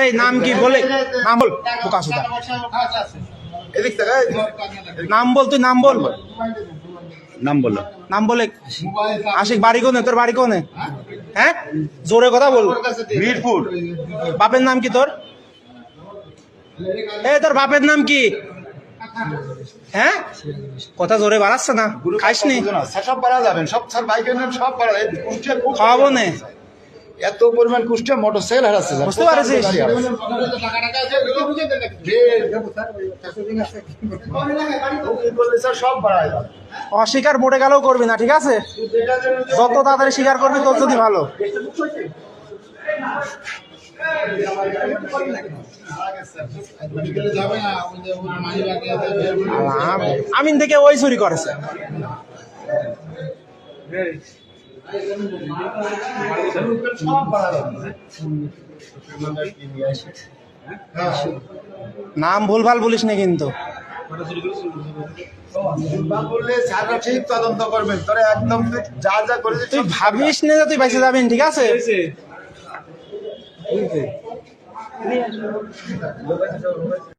এই নাম কি বলে, নাম বল বোকা সুদা, এদিক থেকে নাম বল, তুই নাম বল, নাম বলো। নাম বলে। আশিক বাড়ি কোনে, তোর বাড়ি কোনে? হ্যাঁ জোরে কথা বল। মিরপুর। বাপের নাম কি তোর? এই তোর বাপের নাম কি? হ্যাঁ কথা জোরে বাড়াচ্ছে না, খাইস নি? সব পারা যাবেন, সব স্যার বাইকের নাম সব পারা যাবে। কুষ্টিয়া খুব খাওয়াবো নে, এত পরিমাণ কুষ্টিয়া মোটরসাইকেল হারাচ্ছে স্যার। বুঝতে পারছিস? স্যার সব পারা যাবে। অস্বীকার মোটে গেলেও করবি না, ঠিক আছে? যত তাড়াতাড়ি স্বীকার করবি তোর যদি ভালো। আমিন থেকে ওই চুরি করেছে। নাম ভুলভাল বলিস না কিন্তু। বললে স্যাররা ঠিক তদন্ত করবেন, তোরা একদম যা যা করেছিস তুই ভাবিস না যে তুই বেঁচে যাবেন, ঠিক আছে?